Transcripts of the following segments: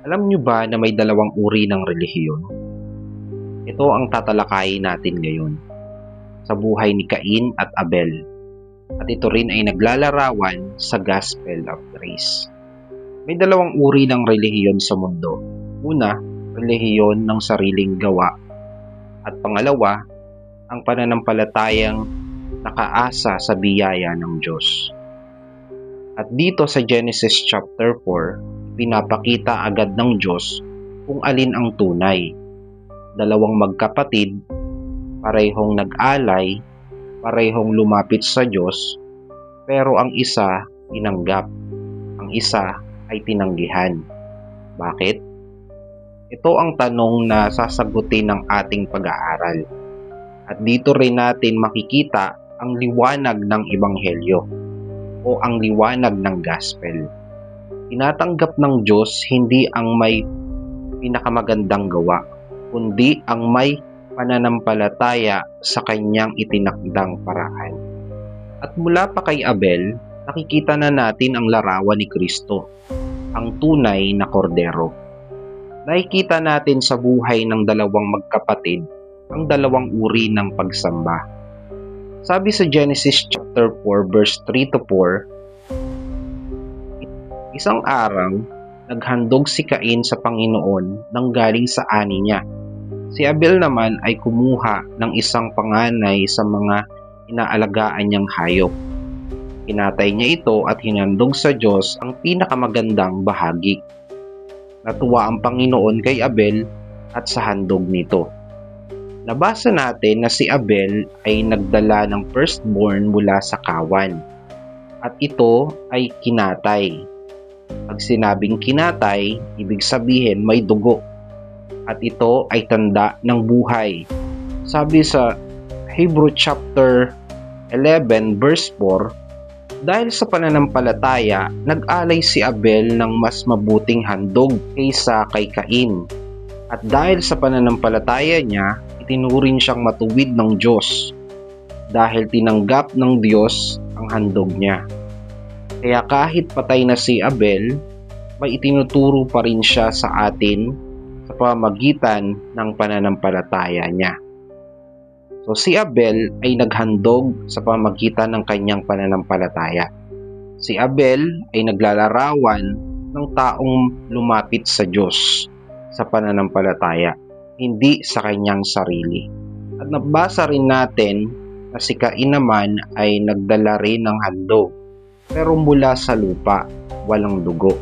Alam nyo ba na may dalawang uri ng relihiyon? Ito ang tatalakayin natin ngayon sa buhay ni Cain at Abel. At ito rin ay naglalarawan sa Gospel of Grace. May dalawang uri ng relihiyon sa mundo. Una, relihiyon ng sariling gawa. At pangalawa, ang pananampalatayang nakaasa sa biyaya ng Diyos. At dito sa Genesis chapter 4, pinapakita agad ng Diyos kung alin ang tunay. Dalawang magkapatid, parehong nag-alay, parehong lumapit sa Diyos, pero ang isa tinanggap, ang isa ay tinanggihan. Bakit? Ito ang tanong na sasagutin ng ating pag-aaral. At dito rin natin makikita ang liwanag ng Ebanghelyo o ang liwanag ng Gospel. Tinatanggap ng Diyos hindi ang may pinakamagandang gawa, kundi ang may pananampalataya sa kanyang itinakdang paraan. At mula pa kay Abel, nakikita na natin ang larawan ni Kristo, ang tunay na kordero. Nakikita natin sa buhay ng dalawang magkapatid ang dalawang uri ng pagsamba. Sabi sa Genesis chapter 4 verse 3 to 4, isang araw, naghandog si Cain sa Panginoon nang galing sa ani niya. Si Abel naman ay kumuha ng isang panganay sa mga inaalagaan niyang hayop. Kinatay niya ito at hinandog sa Diyos ang pinakamagandang bahagi. Natuwa ang Panginoon kay Abel at sa handog nito. Nabasa natin na si Abel ay nagdala ng firstborn mula sa kawan. At ito ay kinatay. Pag sinabing kinatay, ibig sabihin may dugo. At ito ay tanda ng buhay. Sabi sa Hebrew chapter 11 verse 4, dahil sa pananampalataya, nag-alay si Abel ng mas mabuting handog kaysa kay Cain. At dahil sa pananampalataya niya, itinuring siyang matuwid ng Diyos dahil tinanggap ng Diyos ang handog niya. Kaya kahit patay na si Abel, may itinuturo pa rin siya sa atin sa pamamagitan ng pananampalataya niya. So si Abel ay naghandog sa pamamagitan ng kanyang pananampalataya. Si Abel ay naglalarawan ng taong lumapit sa Diyos sa pananampalataya, hindi sa kanyang sarili. At nabasa rin natin na si Cain naman ay nagdala rin ng handog, pero mula sa lupa, walang dugo.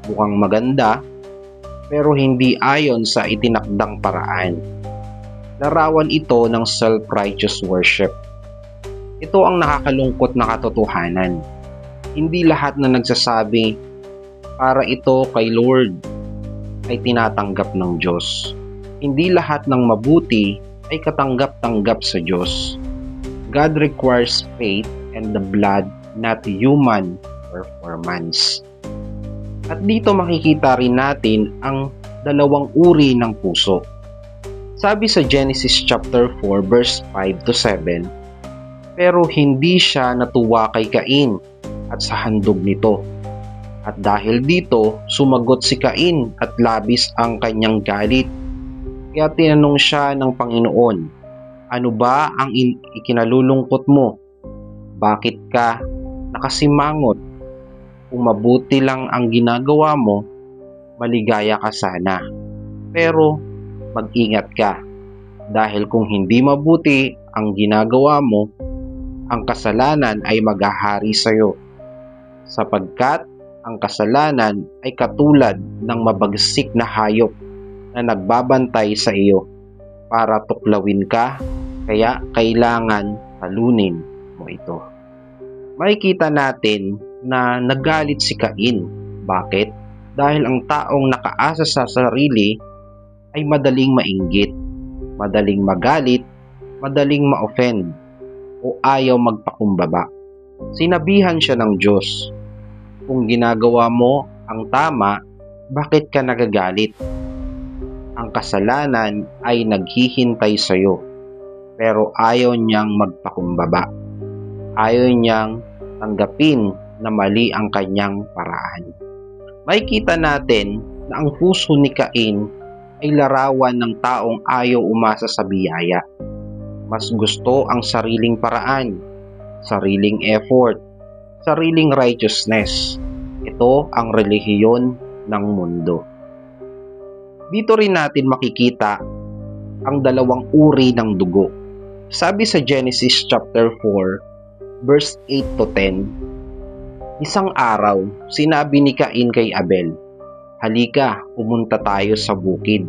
Mukhang maganda, pero hindi ayon sa itinakdang paraan. Larawan ito ng self-righteous worship. Ito ang nakakalungkot na katotohanan. Hindi lahat na nagsasabi para ito kay Lord ay tinatanggap ng Diyos. Hindi lahat ng mabuti ay katanggap-tanggap sa Diyos. God requires faith and the blood, not human performance. At dito makikita rin natin ang dalawang uri ng puso. Sabi sa Genesis chapter 4 verse 5 to 7, pero hindi siya natuwa kay Cain at sa handog nito. At dahil dito, sumagot si Cain at labis ang kanyang galit. Kaya tinanong siya ng Panginoon, ano ba ang ikinalulungkot mo? Bakit ka nakasimangot? Kung mabuti lang ang ginagawa mo, maligaya ka sana. Pero mag-ingat ka, dahil kung hindi mabuti ang ginagawa mo, ang kasalanan ay maghahari sa iyo. Sapagkat ang kasalanan ay katulad ng mabagsik na hayop na nagbabantay sa iyo para tuklawin ka, kaya kailangan talunin mo ito. Makikita natin na nagalit si Cain. Bakit? Dahil ang taong nakaasa sa sarili ay madaling mainggit, madaling magalit, madaling ma-offend, o ayaw magpakumbaba. Sinabihan siya ng Diyos, kung ginagawa mo ang tama, bakit ka nagagalit? Ang kasalanan ay naghihintay sa iyo, pero ayaw niyang magpakumbaba. Ayaw niyang tanggapin na mali ang kanyang paraan. Makikita natin na ang puso ni Cain ay larawan ng taong ayaw umasa sa biyaya. Mas gusto ang sariling paraan, sariling effort, sariling righteousness. Ito ang relihiyon ng mundo. Dito rin natin makikita ang dalawang uri ng dugo. Sabi sa Genesis chapter 4, verse 8 to 10, isang araw, sinabi ni Cain kay Abel, "Halika, pumunta tayo sa bukid."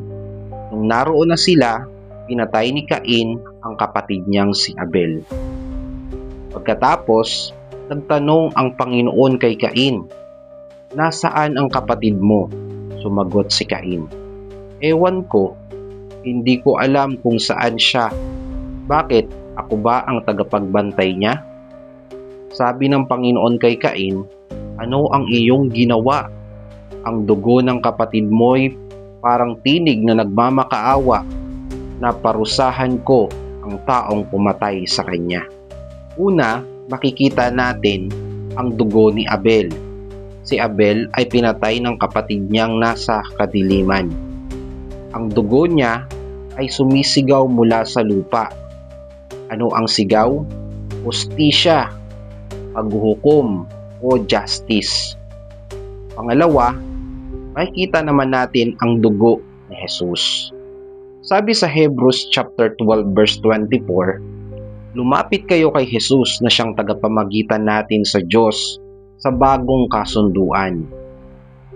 Nung naroon na sila, pinatay ni Cain ang kapatid niyang si Abel. Pagkatapos, nagtanong ang Panginoon kay Cain, "Nasaan ang kapatid mo?" Sumagot si Cain, "Ewan ko, hindi ko alam kung saan siya. Bakit? Ako ba ang tagapagbantay niya?" Sabi ng Panginoon kay Cain, "Ano ang iyong ginawa? Ang dugo ng kapatid mo'y parang tinig na nagmamakaawa na parusahan ko ang taong pumatay sa kanya." Una, makikita natin ang dugo ni Abel. Si Abel ay pinatay ng kapatid niyang nasa kadiliman. Ang dugo niya ay sumisigaw mula sa lupa. Ano ang sigaw? Hustisya, paghuhukom o justice. Pangalawa, makikita naman natin ang dugo ni Jesus. Sabi sa Hebrews chapter 12 verse 24, lumapit kayo kay Jesus na siyang tagapamagitan natin sa Diyos sa bagong kasunduan.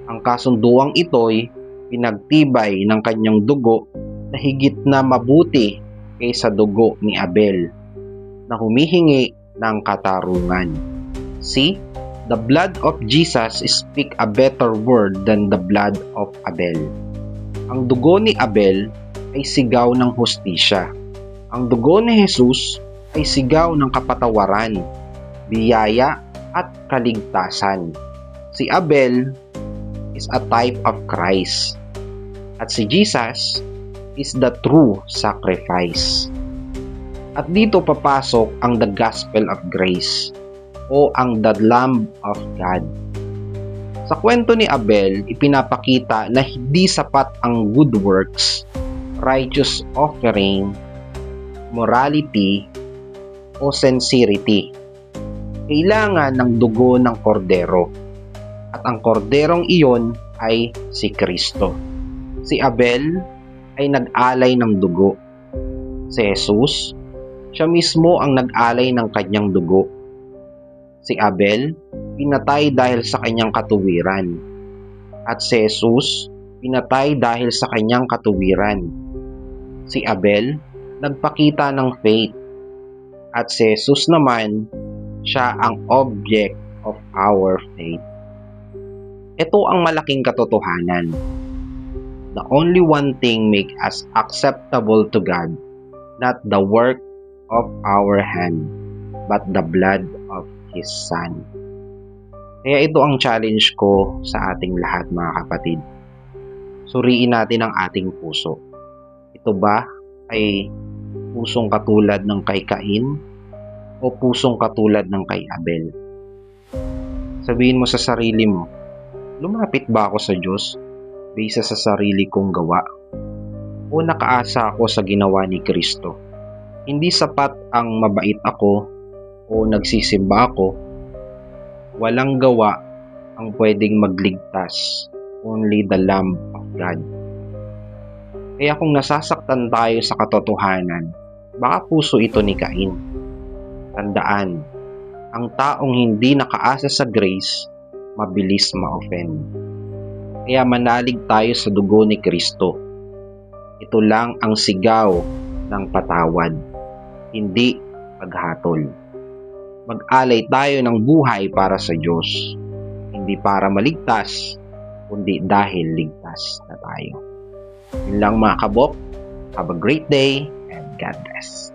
Ang kasunduang ito'y pinagtibay ng kanyang dugo na higit na mabuti kaysa dugo ni Abel na humihingi ng katarungan. See, the blood of Jesus speak a better word than the blood of Abel. Ang dugo ni Abel ay sigaw ng hustisya. Ang dugo ni Jesus ay sigaw ng kapatawaran, biyaya at kaligtasan. Si Abel is a type of Christ at si Jesus is the true sacrifice. At dito papasok ang the gospel of grace o ang the Lamb of God. Sa kwento ni Abel, ipinapakita na hindi sapat ang good works, righteous offering, morality, o sincerity. Kailangan ng dugo ng kordero. At ang korderong iyon ay si Kristo. Si Abel ay nag-alay ng dugo. Si Jesus, siya mismo ang nag-alay ng kanyang dugo. Si Abel, pinatay dahil sa kanyang katuwiran. At si Jesus, pinatay dahil sa kanyang katuwiran. Si Abel, nagpakita ng faith. At si Jesus naman, siya ang object of our faith. Ito ang malaking katotohanan. The only one thing make us acceptable to God, not the work of our hand, but the blood of His Son. Kaya ito ang challenge ko sa ating lahat, mga kapatid. Suriin natin ang ating puso. Ito ba ay pusong katulad ng kay Cain o pusong katulad ng kay Abel? Sabihin mo sa sarili mo, lumapit ba ako sa Diyos base sa sarili kong gawa? O nakaasa ako sa ginawa ni Kristo? Hindi sapat ang mabait ako o nagsisimba ako. Walang gawa ang pwedeng magligtas. Only the Lamb of God. Kaya kung nasasaktan tayo sa katotohanan, baka puso ito ni Cain. Tandaan, ang taong hindi nakaasa sa grace, mabilis ma-offend. Kaya manalig tayo sa dugo ni Kristo. Ito lang ang sigaw ng patawad, hindi paghatol. Mag-alay tayo ng buhay para sa Diyos, hindi para maligtas, kundi dahil ligtas na tayo. Yun lang, mga kabok. Have a great day and God bless.